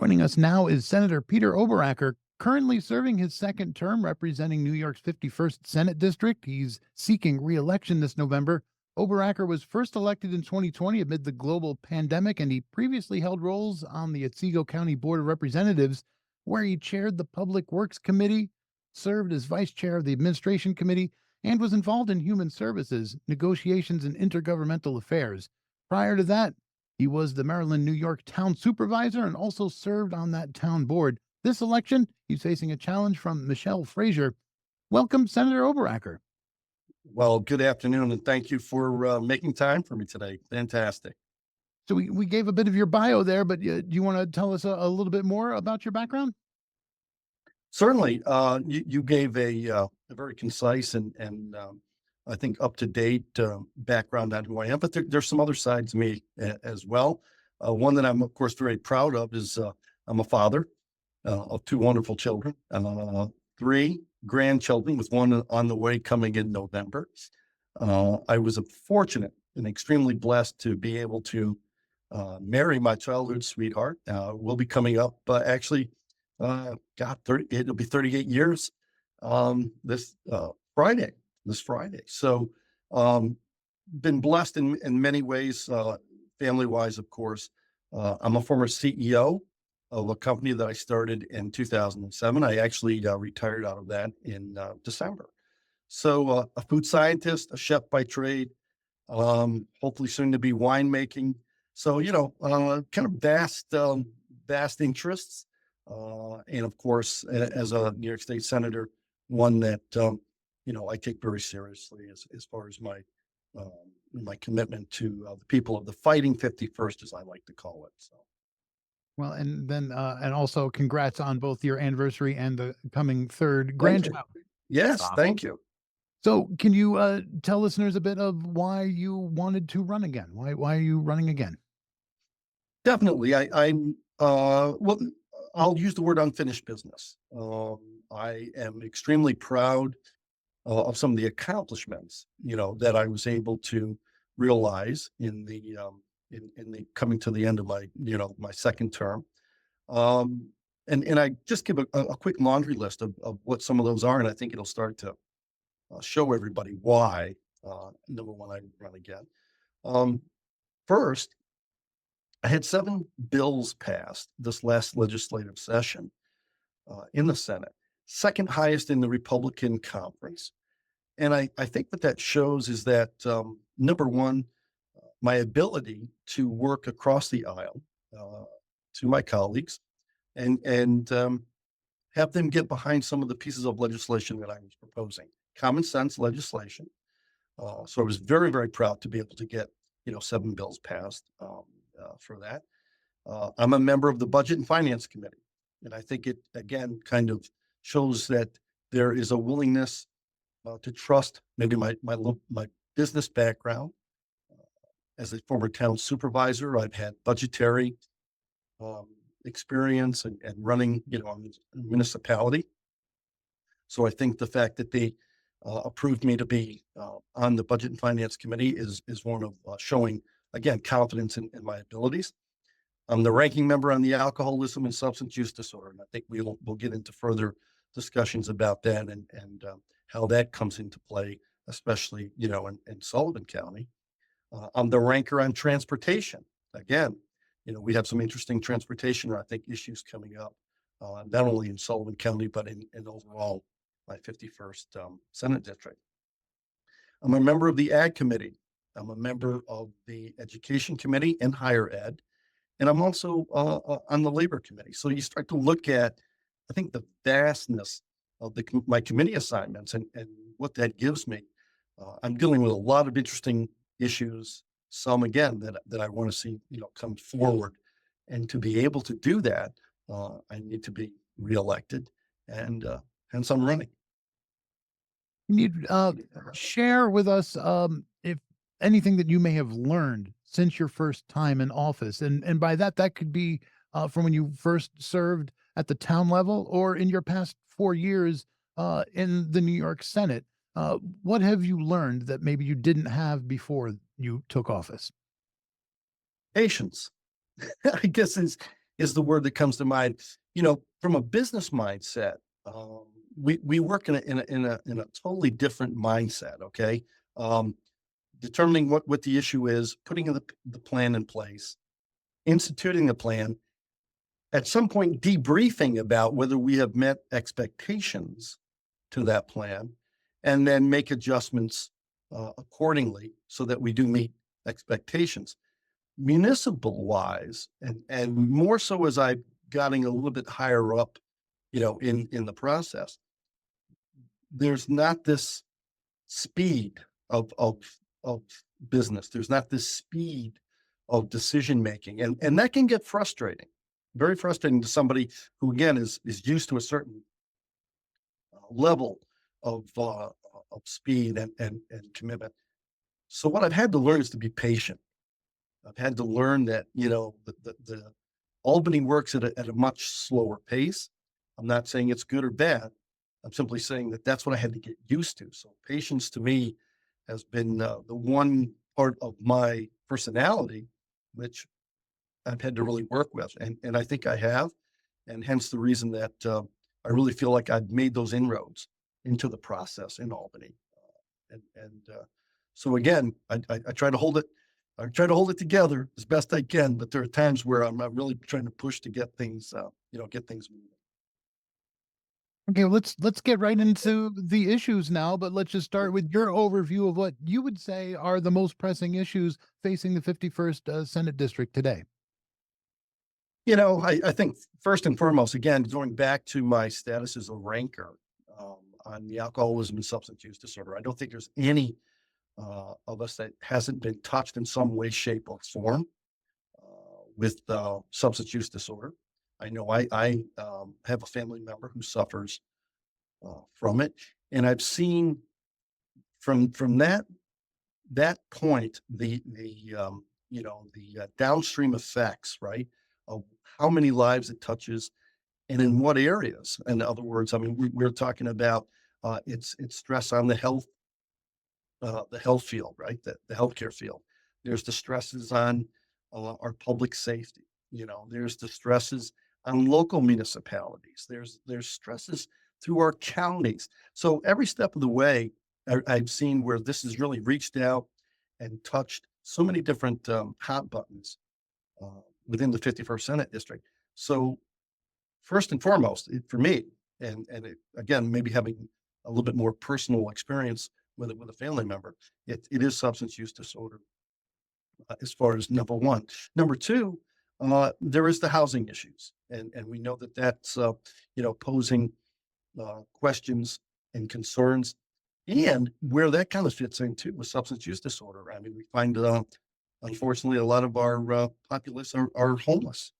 Joining us now is Senator Peter Oberacker, currently serving his second term representing New York's 51st Senate District. He's seeking re-election this November. Oberacker was first elected in 2020 amid the global pandemic, and he previously held roles on the Otsego County Board of Representatives, where he chaired the Public Works Committee, served as vice chair of the Administration Committee, and was involved in human services, negotiations, and intergovernmental affairs. Prior to that, he was the Maryland, New York Town Supervisor and also served on that town board. This election, he's facing a challenge from Michele Frazier. Welcome, Senator Oberacker. Well, good afternoon, and thank you for making time for me today. Fantastic. So we gave a bit of your bio there, but do you want to tell us a little bit more about your background? Certainly, you gave a very concise and I think up-to-date background on who I am, but there's some other sides to me as well. One that I'm, of course, very proud of is I'm a father of two wonderful children, three grandchildren, with one on the way coming in November. I was fortunate and extremely blessed to be able to marry my childhood sweetheart. We'll be coming up it'll be 38 years this Friday. So been blessed in many ways, family-wise, of course. I'm a former CEO of a company that I started in 2007. I actually retired out of that in December. So a food scientist, a chef by trade, hopefully soon to be winemaking. So, kind of vast interests. And of course, as a New York State Senator, one that, I take very seriously as far as my commitment to the people of the fighting 51st, as I like to call it. So. Well, and then and also congrats on both your anniversary and the coming third Thank you. grandchild. Yes, thank you. So can you tell listeners a bit of why you wanted to run again? Why are you running again? Definitely. Well, I'll use the word unfinished business. I am extremely proud of some of the accomplishments, that I was able to realize in the coming to the end of my second term. And I just give a quick laundry list of what some of those are, and I think it'll start to show everybody why, number one, I run again. First, I had 7 bills passed this last legislative session in the Senate, second highest in the Republican conference. And I think what that shows is that, number one, my ability to work across the aisle to my colleagues and have them get behind some of the pieces of legislation that I was proposing. Common sense legislation. So I was very, very proud to be able to get, 7 bills passed for that. I'm a member of the Budget and Finance Committee. And I think it, again, kind of shows that there is a willingness to trust maybe my business background. As a former town supervisor, I've had budgetary experience and running, a municipality. So I think the fact that they approved me to be on the Budget and Finance Committee is one of showing, again, confidence in my abilities. I'm the ranking member on the Alcoholism and Substance Use Disorder, and I think we'll get into further discussions about that and how that comes into play, especially, in Sullivan County. I'm the ranker on transportation. Again, we have some interesting transportation, I think, issues coming up, not only in Sullivan County, but in overall my 51st Senate district. I'm a member of the Ag Committee. I'm a member of the Education Committee and Higher Ed. And I'm also on the Labor Committee. So you start to look at, I think, the vastness of my committee assignments and what that gives me. I'm dealing with a lot of interesting issues, some again that I want to see come forward, and to be able to do that, I need to be reelected, and hence I'm running. Can you share with us if anything that you may have learned since your first time in office, and by that could be from when you first served at the town level or in your past 4 years in the New York Senate? What have you learned that maybe you didn't have before you took office? Patience, I guess, is is the word that comes to mind. From a business mindset, we work in a totally different mindset. Okay. Um, Determining what the issue is, putting the plan in place, instituting the plan, at some point debriefing about whether we have met expectations to that plan, and then make adjustments accordingly so that we do meet expectations. Municipal wise, and more so as I getting a little bit higher up, in the process, there's not this speed of business. There's not this speed of decision making, and that can get frustrating, very frustrating to somebody who again is used to a certain level of speed and commitment. So what I've had to learn is to be patient. I've had to learn that the Albany works at a much slower pace. I'm not saying it's good or bad. I'm simply saying that that's what I had to get used to. So patience to me has been the one part of my personality, which I've had to really work with, and I think I have, and hence the reason that I really feel like I've made those inroads into the process in Albany, and so again, I try to hold it. I try to hold it together as best I can, but there are times where I'm really trying to push to get things, get things moving. Okay, let's get right into the issues now, but let's just start with your overview of what you would say are the most pressing issues facing the 51st Senate District today. I think first and foremost, again, going back to my status as a ranker on the alcoholism and substance use disorder, I don't think there's any of us that hasn't been touched in some way, shape, or form with substance use disorder. I know I have a family member who suffers from it, and I've seen from that point the downstream effects, right, of how many lives it touches and in what areas. In other words, I mean, we're talking about it's stress on the health field, right? The healthcare field. There's the stresses on our public safety. There's the stresses on local municipalities. There's stresses through our counties. So every step of the way, I've seen where this has really reached out and touched so many different hot buttons uh, within the 51st Senate district. So first and foremost, for me, again, maybe having a little bit more personal experience with it with a family member, it is substance use disorder as far as number one. Number two, there is the housing issues, and we know that that's posing questions and concerns, and where that kind of fits into with substance use disorder. I mean, we find unfortunately a lot of our populace are homeless,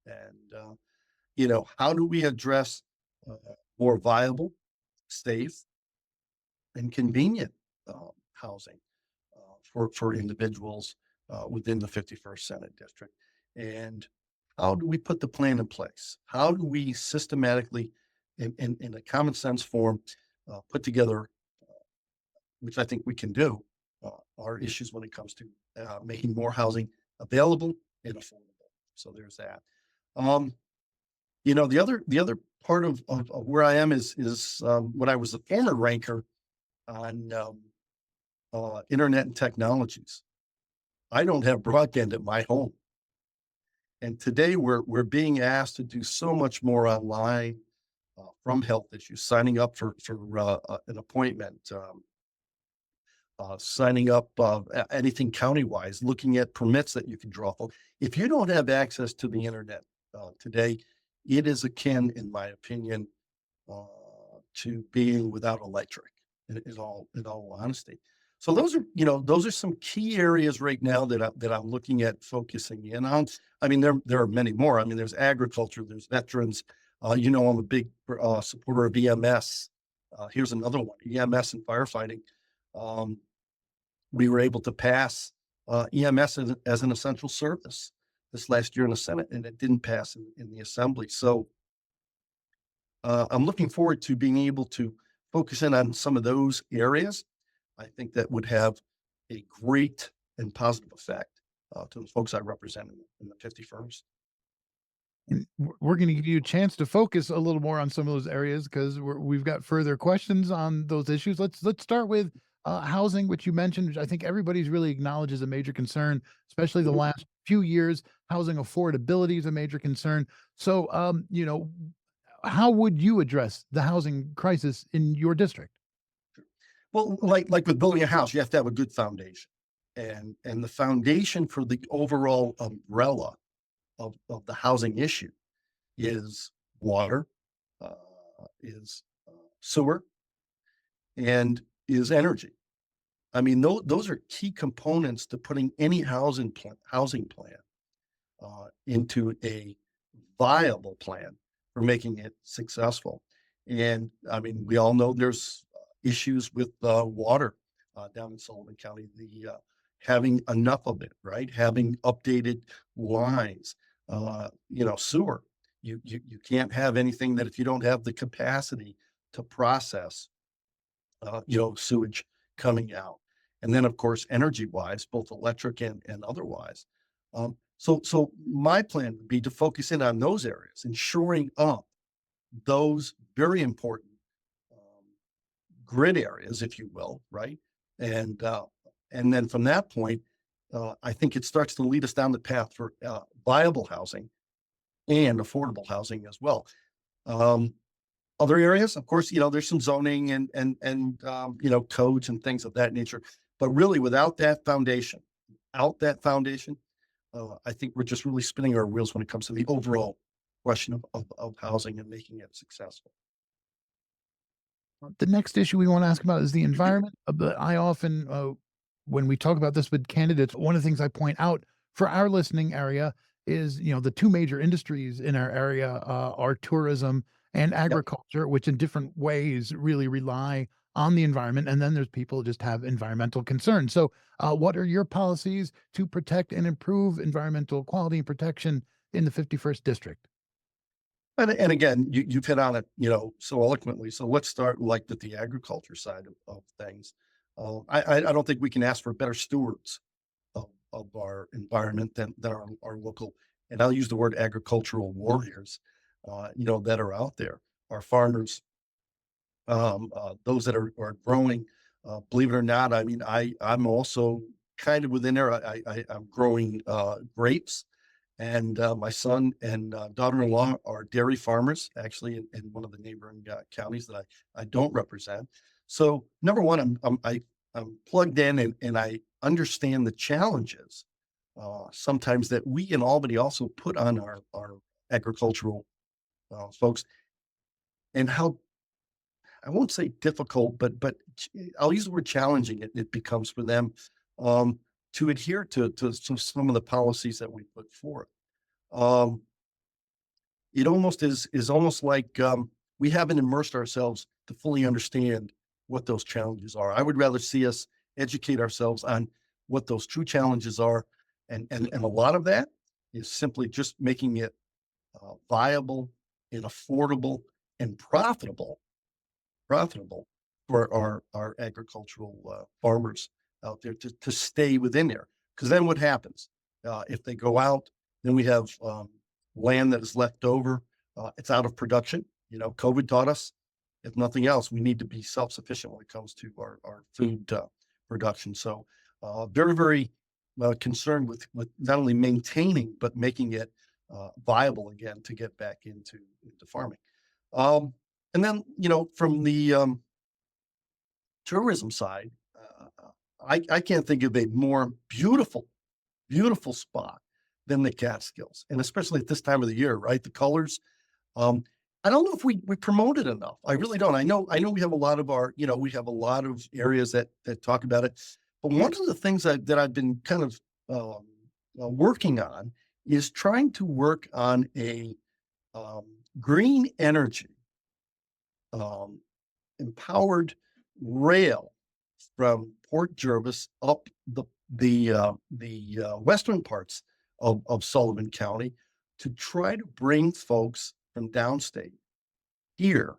and how do we address uh, more viable, safe, and convenient housing for individuals within the 51st Senate District? And how do we put the plan in place? How do we systematically, in a common sense form, put together, which I think we can do, our issues when it comes to making more housing available and affordable? So there's that. Um, the other part of where I am is when I was a former ranker on internet and technologies. I don't have broadband at my home, and today we're being asked to do so much more online from health issues, signing up for an appointment, signing up anything county wise, looking at permits that you can draw for. If you don't have access to the internet today, it is akin, in my opinion, uh, to being without electric. In all honesty. So those are some key areas right now that I'm looking at focusing in on. I mean, there are many more. I mean, there's agriculture, there's veterans. I'm a big supporter of EMS. Here's another one: EMS and firefighting. Um, we were able to pass EMS as an essential service this last year in the Senate, and it didn't pass in the Assembly. So I'm looking forward to being able to focus in on some of those areas. I think that would have a great and positive effect to the folks I represent in the 51st. And we're going to give you a chance to focus a little more on some of those areas because we've got further questions on those issues. Let's start with housing, which you mentioned, which I think everybody's really acknowledged as a major concern, especially the Mhm. last few years. Housing affordability is a major concern. So, how would you address the housing crisis in your district? Well, like with building a house, you have to have a good foundation. And the foundation for the overall umbrella of the housing issue is water, uh, is sewer, and is energy. I mean, those are key components to putting any housing plan into a viable plan for making it successful. And I mean, we all know there's issues with water down in Sullivan County, the having enough of it, right? Having updated lines, sewer. You can't have anything that if you don't have the capacity to process sewage coming out. And then, of course, energy wise, both electric and otherwise. So my plan would be to focus in on those areas, ensuring up those very important um, grid areas, if you will, right? And and then from that point, I think it starts to lead us down the path for viable housing and affordable housing as well. Um, Other areas, of course, there's some zoning and codes and things of that nature. But really, without that foundation, I think we're just really spinning our wheels when it comes to the overall question of housing and making it successful. The next issue we want to ask about is the environment. But I often, when we talk about this with candidates, one of the things I point out for our listening area is, the two major industries in our area are tourism and Yep. agriculture, which in different ways really rely on the environment. And then there's people who just have environmental concerns. So, what are your policies to protect and improve environmental quality and protection in the 51st district? And again, you've hit on it, so eloquently. So let's start like with the agriculture side of things. I don't think we can ask for better stewards of our environment than our local, and I'll use the word agricultural warriors, that are out there. Our farmers, those that are growing. Believe it or not, I mean, I'm also kind of within there. I'm growing grapes, and my son and daughter-in-law are dairy farmers, actually, in one of the neighboring counties that I don't represent. So number one, I'm plugged in and I understand the challenges sometimes that we in Albany also put on our agricultural folks, and how I won't say difficult, but I'll use the word challenging it becomes for them um, to adhere to some of the policies that we put forth. Um, it almost is almost like we haven't immersed ourselves to fully understand what those challenges are. I would rather see us educate ourselves on what those true challenges are, and a lot of that is simply just making it viable and affordable and profitable for our agricultural farmers out there to stay within there. Because then what happens if they go out? Then we have land that is left over. It's out of production. COVID taught us, if nothing else, we need to be self sufficient when it comes to our food production. So very very concerned with not only maintaining but making it viable again to get back into farming. Um, and then, from the tourism side, I can't think of a more beautiful spot than the Catskills, and especially at this time of the year, right? The colors. Um, I don't know if we promote it enough. I really don't. I know we have a lot of we have a lot of areas that talk about it, but one of the things that I've been kind of working on is trying to work on a um, green energy um, empowered rail from Port Jervis up the western parts of Sullivan County to try to bring folks from downstate here,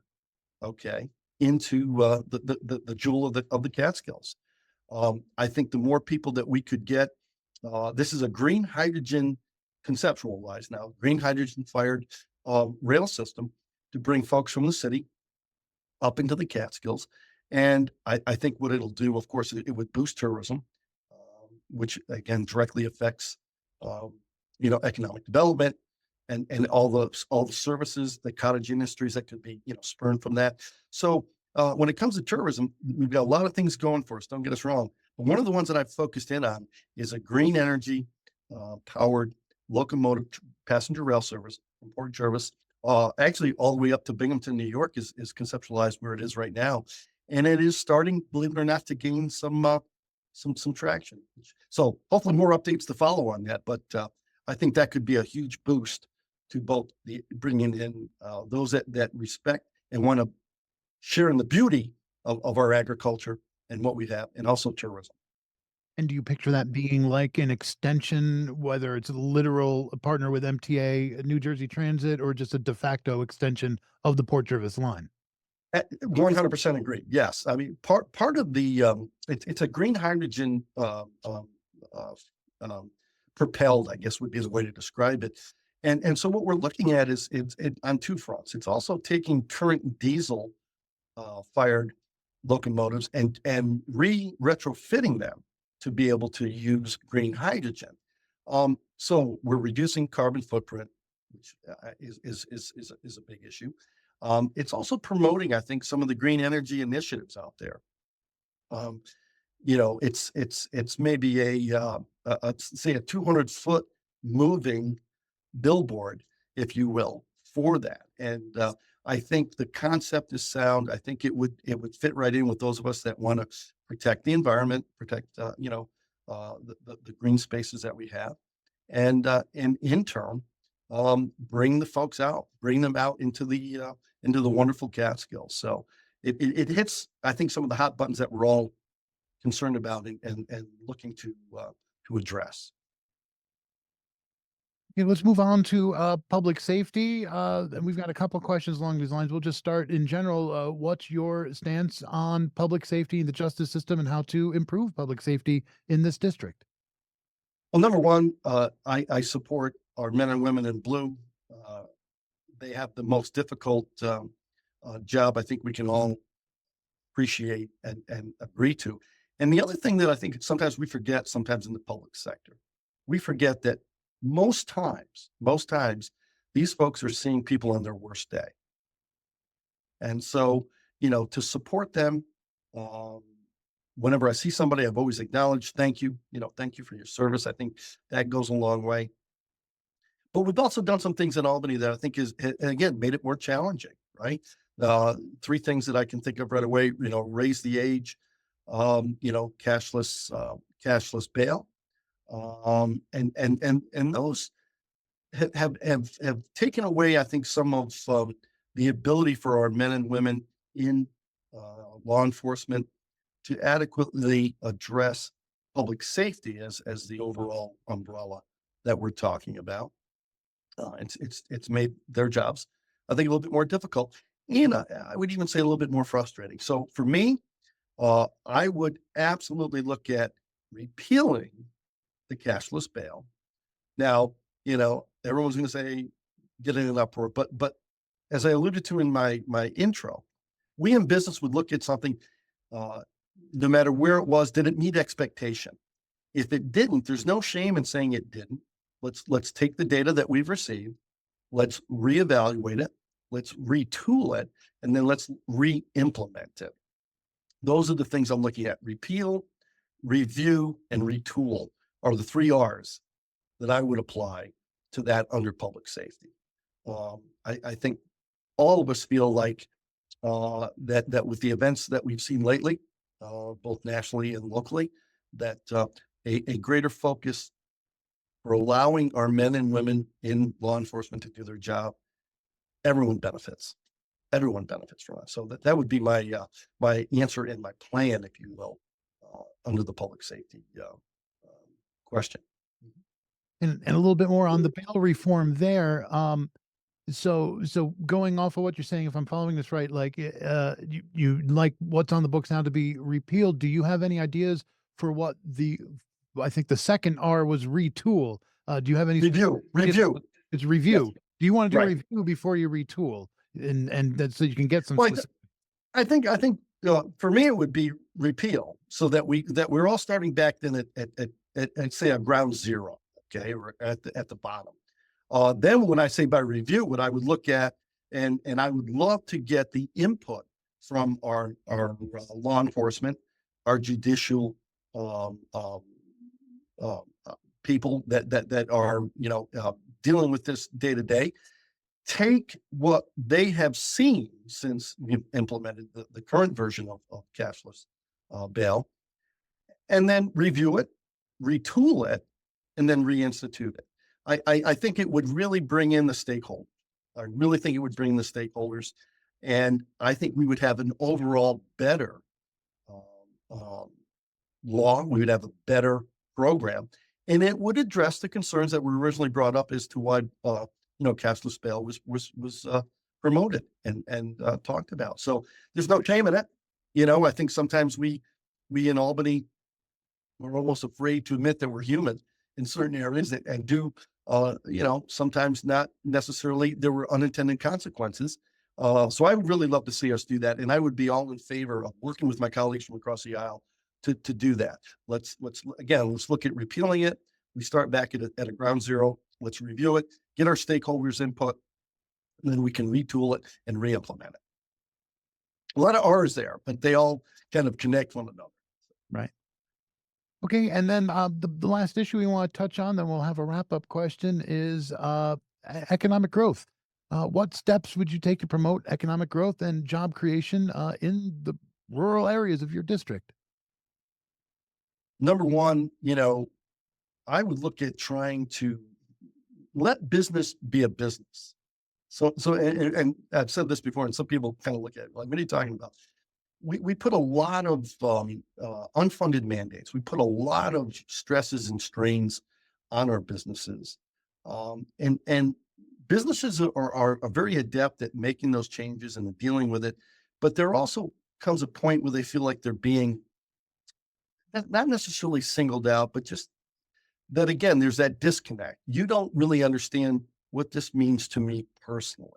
okay, into the jewel of the Catskills. I think the more people that we could get, this is a green hydrogen conceptual wise now, green hydrogen fired rail system to bring folks from the city up into the Catskills. And I think what it'll do, of course, it would boost tourism, which again directly affects, economic development and all the services, the cottage industries that could be, spurned from that. So when it comes to tourism, we've got a lot of things going for us. Don't get us wrong. But one of the ones that I've focused in on is a green energy powered locomotive passenger rail service from Port Jervis. Actually, all the way up to Binghamton, New York is conceptualized where it is right now, and it is starting, believe it or not, to gain some traction. So hopefully more updates to follow on that. But I think that could be a huge boost to both the bringing in those that respect and want to share in the beauty of our agriculture and what we have, and also tourism. And do you picture that being like an extension, whether it's a literal partner with MTA, New Jersey Transit, or just a de facto extension of the Port Jervis line? 100% agree. Yes, I mean part of the it's a green hydrogen propelled, I guess would be the way to describe it. And so what we're looking at is it's on two fronts. It's also taking current diesel fired locomotives and retrofitting them to be able to use green hydrogen. So we're reducing carbon footprint, which is a big issue. It's also promoting, I think, some of the green energy initiatives out there. It's maybe say a 200-foot moving billboard, if you will, for that. And I think the concept is sound. I think it would fit right in with those of us that want to protect the environment, protect the green spaces that we have, and in turn bring the folks out, bring them out into the wonderful Catskills. So it hits, I think, some of the hot buttons that we're all concerned about and looking to address. Okay, let's move on to public safety. And we've got a couple of questions along these lines. We'll just start in general. What's your stance on public safety in the justice system and how to improve public safety in this district? Well, number one, I support our men and women in blue. They have the most difficult job I think we can all appreciate and agree to. And the other thing that I think sometimes we forget, sometimes in the public sector, we forget that most times, these folks are seeing people on their worst day. And so, to support them, whenever I see somebody, I've always acknowledged, thank you for your service. I think that goes a long way. But we've also done some things in Albany that I think again, made it more challenging, right? Three things that I can think of right away, raise the age, cashless bail. And those have taken away, I think, some of the ability for our men and women in law enforcement to adequately address public safety as the overall umbrella that we're talking about. It's made their jobs, I think, a little bit more difficult, and I would even say a little bit more frustrating. So for me, I would absolutely look at repealing the cashless bail. Now, everyone's going to say get in an uproar, but as I alluded to in my intro, we in business would look at something, no matter where it was, did it meet expectation? If it didn't, there's no shame in saying it didn't. Let's take the data that we've received, let's reevaluate it, let's retool it, and then let's re-implement it. Those are the things I'm looking at. Repeal, review, and retool are the 3 R's that I would apply to that under public safety. I think all of us feel like that with the events that we've seen lately, both nationally and locally, that a greater focus for allowing our men and women in law enforcement to do their job, everyone benefits. Everyone benefits from it. So that would be my answer and my plan, if you will, under the public safety question. And a little bit more on the bail reform there. So going off of what you're saying, if I'm following this right, like you like what's on the books now to be repealed. Do you have any ideas for what I think the second R was retool, Do you have any Review. It's Yes, review. Do you want to do a right. review before you retool, and that so you can get some Well, specific? I think for me it would be repeal, so that we're all starting back then at say a ground zero, okay, or at the bottom. Then when I say by review, what I would look at, and I would love to get the input from our law enforcement, our judicial um, um, people that are dealing with this day to day. Take what they have seen since we implemented the current version of cashless bail, and then review it, retool it, and then reinstitute it. I think it would really bring in the stakeholders. I really think it would bring the stakeholders, and I think we would have an overall better um, um, law. We would have a better program, and it would address the concerns that were originally brought up as to why cashless bail was promoted and talked about. So there's no shame in it. I think sometimes we in Albany, we're almost afraid to admit that we're human in certain areas and do sometimes not necessarily there were unintended consequences. So I would really love to see us do that, and I would be all in favor of working with my colleagues from across the aisle to do that. Let's look at repealing it. We start back at a ground zero. Let's review it, get our stakeholders' input, and then we can retool it and re-implement it. A lot of R's there, but they all kind of connect one another. Right. Okay, and then the last issue we want to touch on, then we'll have a wrap up question is economic growth. What steps would you take to promote economic growth and job creation in the rural areas of your district? Number one, I would look at trying to let business be a business. And I've said this before, and some people kind of look at it like, what are you talking about? We put a lot of unfunded mandates. We put a lot of stresses and strains on our businesses, and businesses are very adept at making those changes and dealing with it. But there also comes a point where they feel like they're being not necessarily singled out, but just that again, there's that disconnect. You don't really understand what this means to me personally.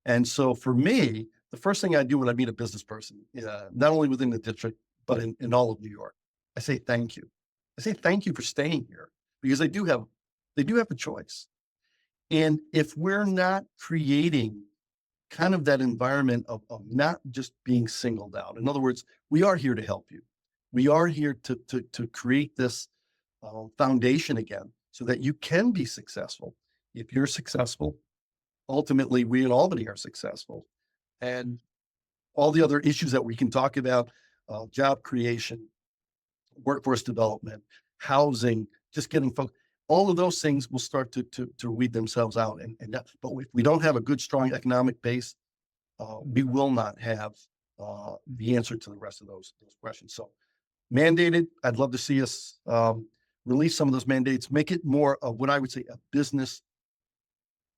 And so for me, the first thing I do when I meet a business person, not only within the district, but in all of New York, I say thank you. I say thank you for staying here, because they do have a choice. And if we're not creating kind of that environment of not just being singled out, in other words, we are here to help you. We are here to create this foundation again so that you can be successful. If you're successful, ultimately we in Albany are successful. And all the other issues that we can talk about, job creation, workforce development, housing, just getting folks, all of those things will start to weed themselves out. But if we don't have a good, strong economic base, we will not have the answer to the rest of those questions. So mandated, I'd love to see us release some of those mandates, make it more of what I would say a business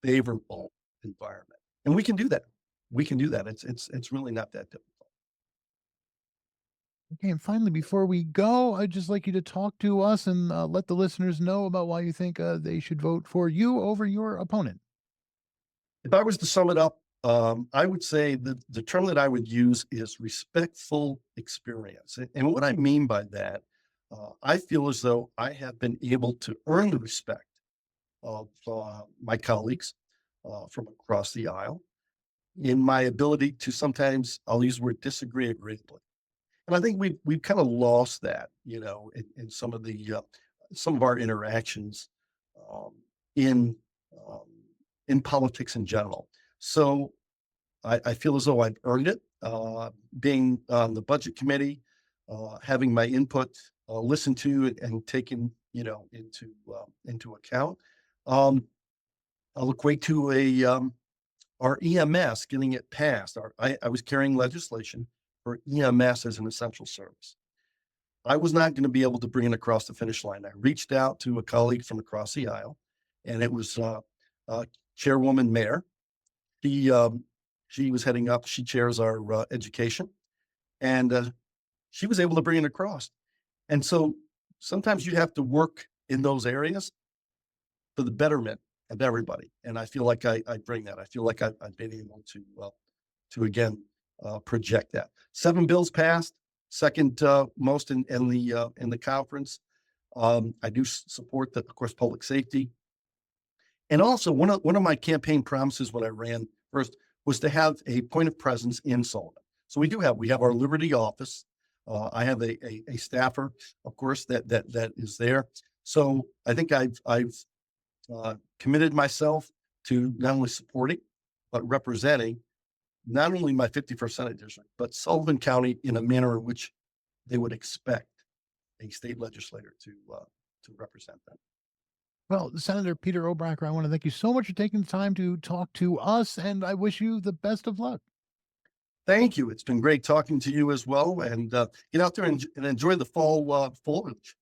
favorable environment. And we can do that. We can do that. It's really not that difficult. Okay, and finally, before we go, I'd just like you to talk to us and let the listeners know about why you think they should vote for you over your opponent. If I was to sum it up, I would say that the term that I would use is respectful experience. And what I mean by that, I feel as though I have been able to earn the respect of my colleagues from across the aisle in my ability to sometimes, I'll use the word disagree agreeably. And I think we've kind of lost that, in some of some of our interactions um, in um, in politics in general. So I feel as though I've earned it, being on the budget committee, having my input listened to and taken, into account. Um, I'll equate to our EMS getting it passed. I was carrying legislation for EMS as an essential service. I was not going to be able to bring it across the finish line. I reached out to a colleague from across the aisle, and it was Chairwoman Mayer. She was heading up. She chairs our education, and she was able to bring it across. And so sometimes you have to work in those areas for the betterment of everybody. And I feel like I bring that. I feel like I've been able to again, project that. 7 bills passed, second most in the conference. I do support that, of course, public safety. And also one of my campaign promises when I ran first was to have a point of presence in Sullivan. So we have our Liberty office. I have a staffer, of course, that is there. So I think I've committed myself to not only supporting, but representing not only my 51st Senate district, but Sullivan County in a manner in which they would expect a state legislator to represent them. Well, Senator Peter Oberacker, I want to thank you so much for taking the time to talk to us, and I wish you the best of luck. Thank you. It's been great talking to you as well. And get out there and enjoy the fall foliage.